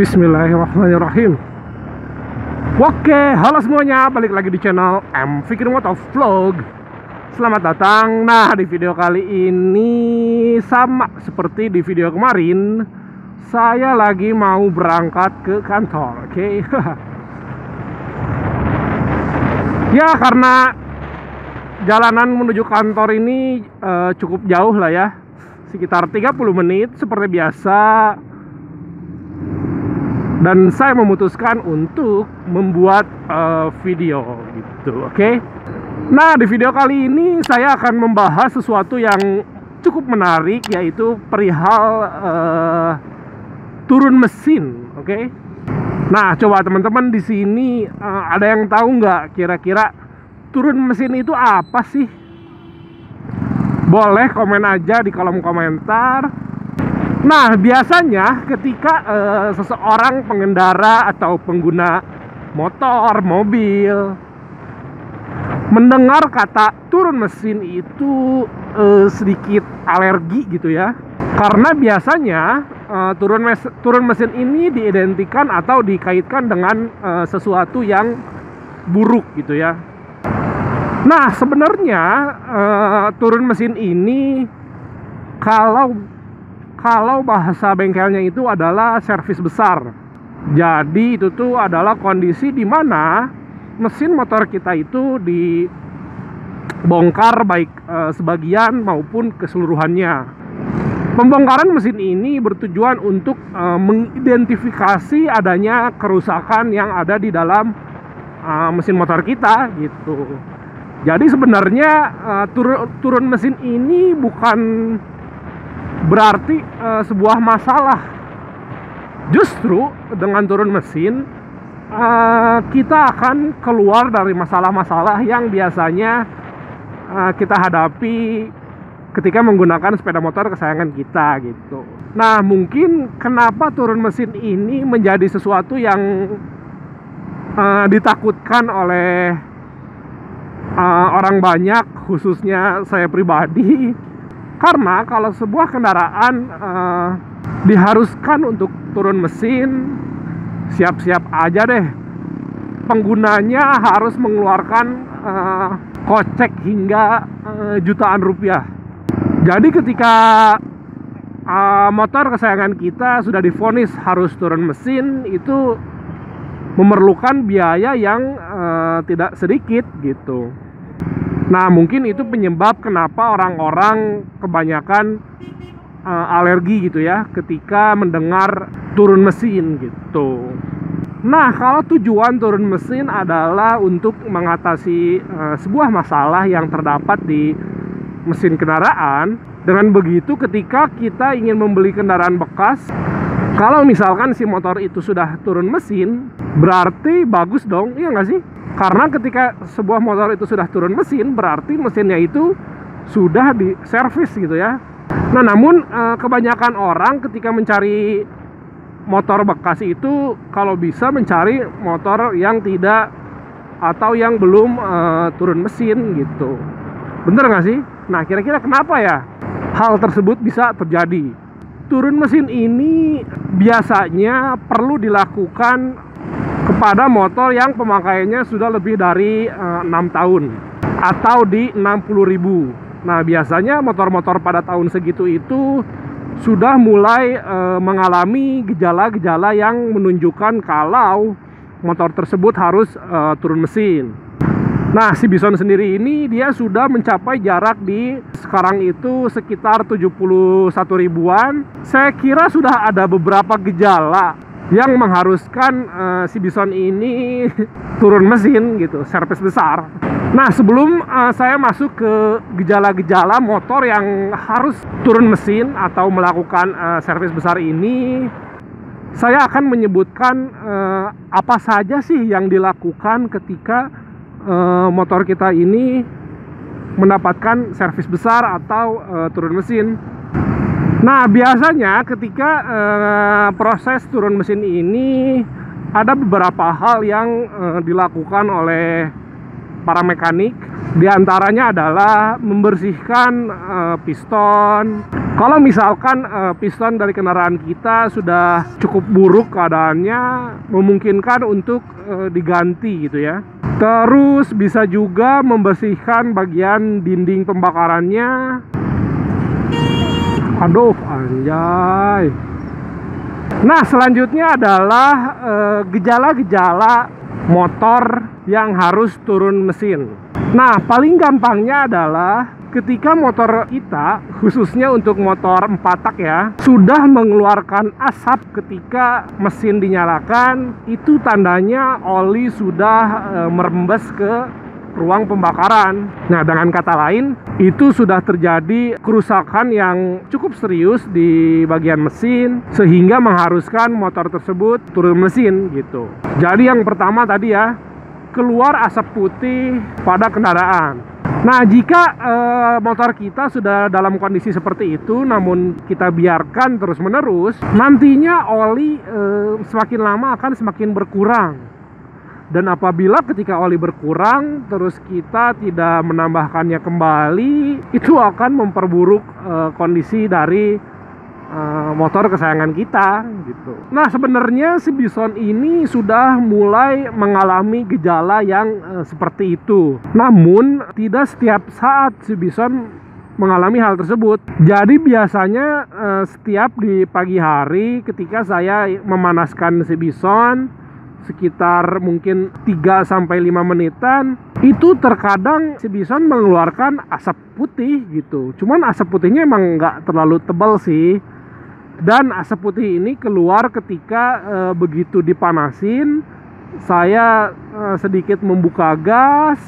Bismillahirrahmanirrahim. Oke, halo semuanya, balik lagi di channel M Fikri Motovlog. Selamat datang. Nah, di video kali ini sama seperti di video kemarin, saya lagi mau berangkat ke kantor. Oke. Ya, karena jalanan menuju kantor ini cukup jauh lah ya, sekitar 30 menit seperti biasa. Dan saya memutuskan untuk membuat video gitu, oke? Nah, di video kali ini saya akan membahas sesuatu yang cukup menarik, yaitu perihal turun mesin, oke? Nah, coba teman-teman di sini ada yang tahu nggak kira-kira turun mesin itu apa sih? Boleh komen aja di kolom komentar. Nah, biasanya ketika seseorang pengendara atau pengguna motor, mobil mendengar kata turun mesin itu sedikit alergi gitu ya. Karena biasanya turun mesin ini diidentikan atau dikaitkan dengan sesuatu yang buruk gitu ya. Nah, sebenarnya turun mesin ini kalau bahasa bengkelnya itu adalah servis besar. Jadi itu tuh adalah kondisi di mana mesin motor kita itu dibongkar baik sebagian maupun keseluruhannya. Pembongkaran mesin ini bertujuan untuk mengidentifikasi adanya kerusakan yang ada di dalam mesin motor kita gitu. Jadi sebenarnya turun mesin ini bukan berarti sebuah masalah. Justru dengan turun mesin kita akan keluar dari masalah-masalah yang biasanya kita hadapi ketika menggunakan sepeda motor kesayangan kita gitu. Nah, mungkin kenapa turun mesin ini menjadi sesuatu yang ditakutkan oleh orang banyak, khususnya saya pribadi. Karena kalau sebuah kendaraan diharuskan untuk turun mesin, siap-siap aja deh penggunanya harus mengeluarkan kocek hingga jutaan rupiah. Jadi ketika motor kesayangan kita sudah divonis harus turun mesin, itu memerlukan biaya yang tidak sedikit gitu. Nah, mungkin itu penyebab kenapa orang-orang kebanyakan alergi gitu ya ketika mendengar turun mesin gitu. Nah, kalau tujuan turun mesin adalah untuk mengatasi sebuah masalah yang terdapat di mesin kendaraan. Dengan begitu, ketika kita ingin membeli kendaraan bekas, kalau misalkan si motor itu sudah turun mesin, berarti bagus dong, iya nggak sih? Karena ketika sebuah motor itu sudah turun mesin, berarti mesinnya itu sudah diservis gitu ya. Nah, namun kebanyakan orang ketika mencari motor bekas itu kalau bisa mencari motor yang tidak atau yang belum turun mesin gitu. Bener nggak sih? Nah, kira-kira kenapa ya hal tersebut bisa terjadi? Turun mesin ini biasanya perlu dilakukan kepada motor yang pemakaiannya sudah lebih dari 6 tahun atau di 60.000. Nah, biasanya motor-motor pada tahun segitu itu sudah mulai mengalami gejala-gejala yang menunjukkan kalau motor tersebut harus turun mesin. Nah, si Bison sendiri ini dia sudah mencapai jarak di sekarang itu sekitar 71 ribuan. Saya kira sudah ada beberapa gejala yang mengharuskan si Bison ini turun mesin gitu, servis besar. Nah, sebelum saya masuk ke gejala-gejala motor yang harus turun mesin atau melakukan servis besar ini, saya akan menyebutkan apa saja sih yang dilakukan ketika motor kita ini mendapatkan servis besar atau turun mesin. Nah, biasanya ketika proses turun mesin ini ada beberapa hal yang dilakukan oleh para mekanik Di antaranya adalah membersihkan piston. Kalau misalkan piston dari kendaraan kita sudah cukup buruk keadaannya, memungkinkan untuk diganti gitu ya. Terus bisa juga membersihkan bagian dinding pembakarannya. Aduh, anjay. Nah, selanjutnya adalah gejala-gejala motor yang harus turun mesin. Nah, paling gampangnya adalah ketika motor kita, khususnya untuk motor 4 tak ya, sudah mengeluarkan asap ketika mesin dinyalakan, itu tandanya oli sudah merembes ke ruang pembakaran. Nah, dengan kata lain, itu sudah terjadi kerusakan yang cukup serius di bagian mesin sehingga mengharuskan motor tersebut turun mesin gitu. Jadi yang pertama tadi ya, keluar asap putih pada kendaraan. Nah, jika motor kita sudah dalam kondisi seperti itu, namun kita biarkan terus-menerus, nantinya oli semakin lama akan semakin berkurang. Dan apabila ketika oli berkurang, terus kita tidak menambahkannya kembali, itu akan memperburuk kondisi dari motor kesayangan kita gitu. Nah, sebenarnya si Bison ini sudah mulai mengalami gejala yang seperti itu. Namun tidak setiap saat si Bison mengalami hal tersebut. Jadi biasanya setiap di pagi hari ketika saya memanaskan si Bison sekitar mungkin 3-5 menitan, itu terkadang si Bison mengeluarkan asap putih gitu. Cuman asap putihnya emang nggak terlalu tebal sih. Dan asap putih ini keluar ketika begitu dipanasin, saya sedikit membuka gas.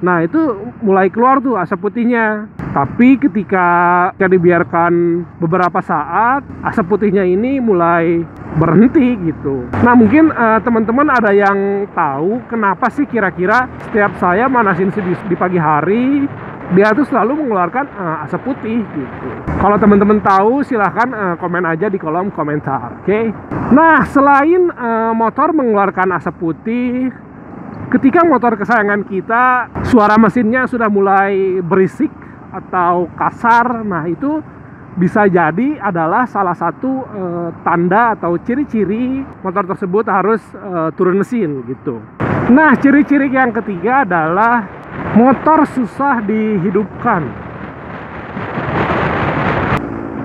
Nah, itu mulai keluar tuh asap putihnya. Tapi ketika dibiarkan beberapa saat, asap putihnya ini mulai berhenti gitu. Nah, mungkin teman-teman ada yang tahu kenapa sih kira-kira setiap saya manasin di pagi hari, dia tuh selalu mengeluarkan asap putih gitu. Kalau teman-teman tahu, silahkan komen aja di kolom komentar, oke? Nah, selain motor mengeluarkan asap putih, ketika motor kesayangan kita suara mesinnya sudah mulai berisik atau kasar, nah itu bisa jadi adalah salah satu tanda atau ciri-ciri motor tersebut harus turun mesin gitu. Nah, ciri-ciri yang ketiga adalah motor susah dihidupkan.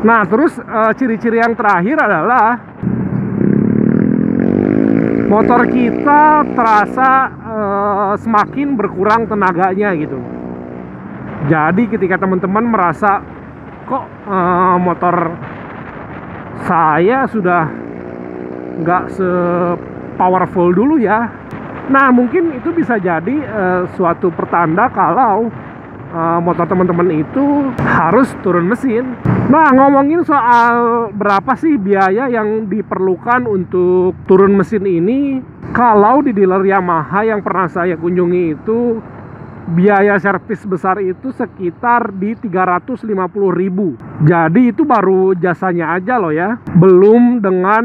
Nah, terus ciri-ciri yang terakhir adalah motor kita terasa semakin berkurang tenaganya gitu. Jadi ketika teman-teman merasa kok motor saya sudah nggak se-powerful dulu ya, nah mungkin itu bisa jadi suatu pertanda kalau motor teman-teman itu harus turun mesin. Nah, ngomongin soal berapa sih biaya yang diperlukan untuk turun mesin ini, kalau di dealer Yamaha yang pernah saya kunjungi itu, biaya servis besar itu sekitar di 350.000. Jadi itu baru jasanya aja loh ya, belum dengan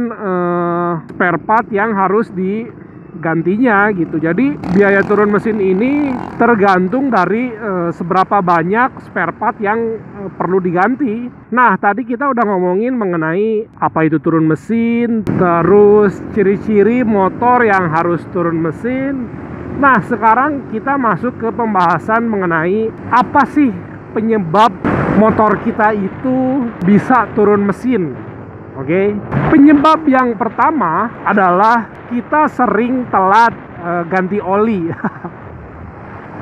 spare part yang harus digantinya gitu. Jadi biaya turun mesin ini tergantung dari seberapa banyak spare part yang perlu diganti. Nah, tadi kita udah ngomongin mengenai apa itu turun mesin, terus ciri-ciri motor yang harus turun mesin. Nah, sekarang kita masuk ke pembahasan mengenai apa sih penyebab motor kita itu bisa turun mesin. Oke. Penyebab yang pertama adalah kita sering telat ganti oli.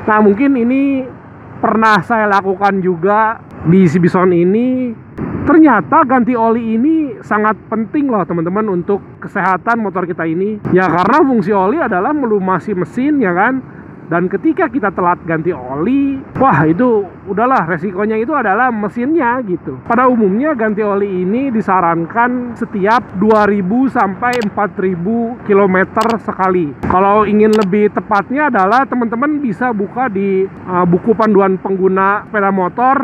Nah, mungkin ini pernah saya lakukan juga di si Bison ini. Ternyata ganti oli ini sangat penting loh teman-teman untuk kesehatan motor kita ini. Ya, karena fungsi oli adalah melumasi mesin ya kan. Dan ketika kita telat ganti oli, wah itu udahlah, resikonya itu adalah mesinnya gitu. Pada umumnya ganti oli ini disarankan setiap 2000 sampai 4000 km sekali. Kalau ingin lebih tepatnya adalah teman-teman bisa buka di buku panduan pengguna sepeda motor.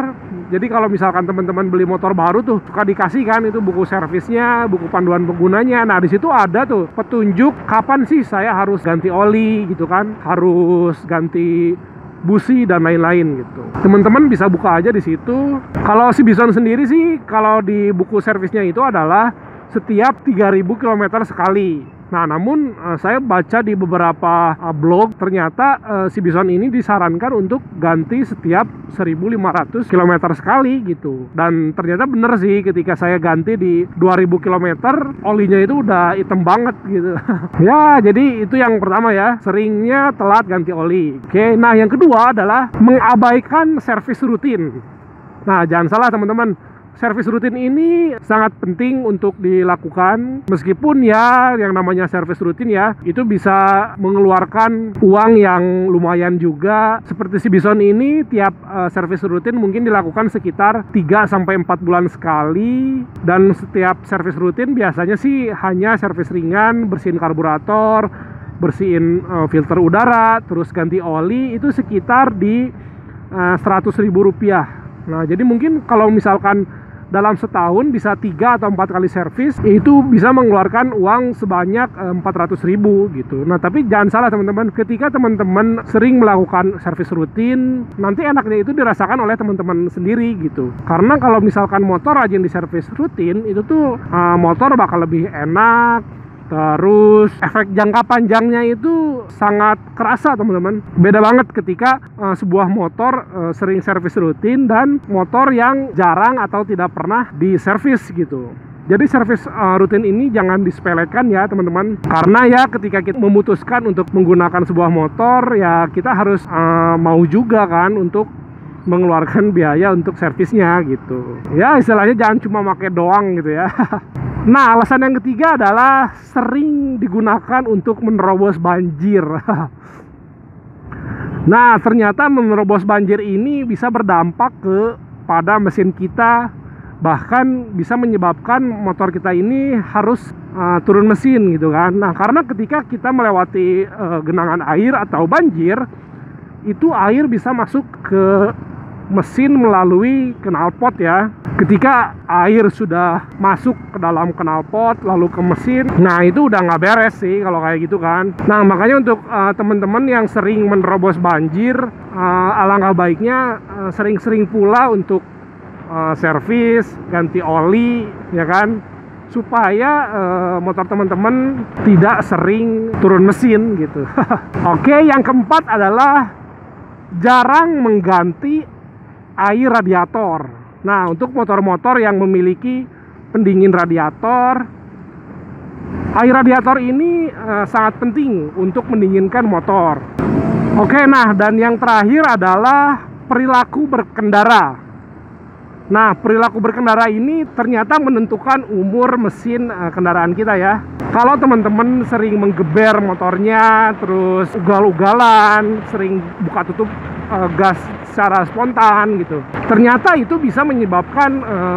Jadi kalau misalkan teman-teman beli motor baru tuh suka dikasih kan itu buku servisnya, buku panduan penggunanya. Nah, di situ ada tuh petunjuk kapan sih saya harus ganti oli gitu kan. Harus ganti busi dan lain-lain gitu. Teman-teman bisa buka aja di situ. Kalau si Bison sendiri sih, kalau di buku servisnya itu adalah setiap 3.000 km sekali. Nah, namun saya baca di beberapa blog, ternyata si Bison ini disarankan untuk ganti setiap 1.500 km sekali gitu. Dan ternyata bener sih, ketika saya ganti di 2.000 km, olinya itu udah hitam banget gitu. Ya, jadi itu yang pertama ya, seringnya telat ganti oli. Oke, nah yang kedua adalah mengabaikan servis rutin. Nah, jangan salah teman-teman, servis rutin ini sangat penting untuk dilakukan, meskipun ya yang namanya servis rutin ya itu bisa mengeluarkan uang yang lumayan juga. Seperti si Bison ini tiap servis rutin mungkin dilakukan sekitar 3-4 bulan sekali, dan setiap servis rutin biasanya sih hanya servis ringan, bersihin karburator, bersihin filter udara, terus ganti oli, itu sekitar di 100.000 rupiah. Nah, jadi mungkin kalau misalkan dalam setahun bisa 3 atau 4 kali servis, itu bisa mengeluarkan uang sebanyak 400.000 gitu. Nah, tapi jangan salah teman-teman, ketika teman-teman sering melakukan servis rutin, nanti enaknya itu dirasakan oleh teman-teman sendiri gitu. Karena kalau misalkan motor rajin diservis rutin, itu tuh motor bakal lebih enak. Terus efek jangka panjangnya itu sangat kerasa teman-teman. Beda banget ketika sebuah motor sering servis rutin dan motor yang jarang atau tidak pernah diservis gitu. Jadi servis rutin ini jangan disepelekan ya teman-teman. Karena ya ketika kita memutuskan untuk menggunakan sebuah motor, ya kita harus mau juga kan untuk mengeluarkan biaya untuk servisnya gitu. Ya istilahnya jangan cuma pakai doang gitu ya. Nah, alasan yang ketiga adalah sering digunakan untuk menerobos banjir. Nah, ternyata menerobos banjir ini bisa berdampak kepada mesin kita, bahkan bisa menyebabkan motor kita ini harus turun mesin gitu kan. Nah, karena ketika kita melewati genangan air atau banjir, itu air bisa masuk ke mesin melalui knalpot ya. Ketika air sudah masuk ke dalam knalpot lalu ke mesin, nah itu udah nggak beres sih kalau kayak gitu kan. Nah, makanya untuk teman-teman yang sering menerobos banjir, alangkah baiknya sering-sering pula untuk servis, ganti oli ya kan, supaya motor teman-teman tidak sering turun mesin gitu. Oke, yang keempat adalah jarang mengganti air radiator. Nah, untuk motor-motor yang memiliki pendingin radiator, air radiator ini sangat penting untuk mendinginkan motor. Oke, nah dan yang terakhir adalah perilaku berkendara. Nah, perilaku berkendara ini ternyata menentukan umur mesin kendaraan kita ya. Kalau teman-teman sering menggeber motornya, terus ugal-ugalan, sering buka tutup gas secara spontan gitu, ternyata itu bisa menyebabkan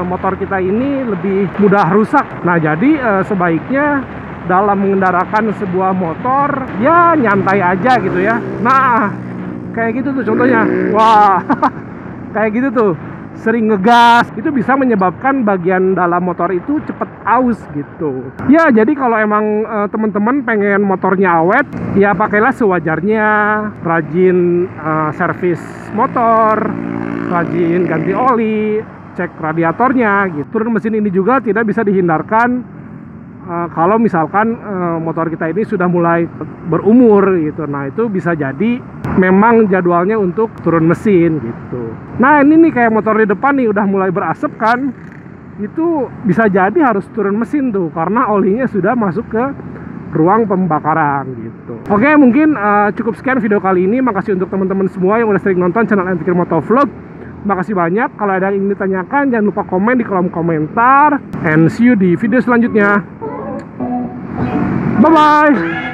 motor kita ini lebih mudah rusak. Nah, jadi sebaiknya dalam mengendarakan sebuah motor ya nyantai aja gitu ya. Nah, kayak gitu tuh contohnya. Wah, kayak gitu tuh. Sering ngegas, itu bisa menyebabkan bagian dalam motor itu cepet aus gitu. Ya, jadi kalau emang teman-teman pengen motornya awet, ya pakailah sewajarnya. Rajin servis motor, rajin ganti oli, cek radiatornya gitu. Turun mesin ini juga tidak bisa dihindarkan kalau misalkan motor kita ini sudah mulai berumur gitu. Nah, itu bisa jadi memang jadwalnya untuk turun mesin gitu. Nah, ini nih kayak motor di depan nih udah mulai berasap kan, itu bisa jadi harus turun mesin tuh karena olinya sudah masuk ke ruang pembakaran gitu. Oke, mungkin cukup sekian video kali ini. Makasih untuk teman-teman semua yang udah sering nonton channel MPikir Motovlog. Makasih banyak. Kalau ada yang ingin ditanyakan, jangan lupa komen di kolom komentar. And see you di video selanjutnya. Bye-bye.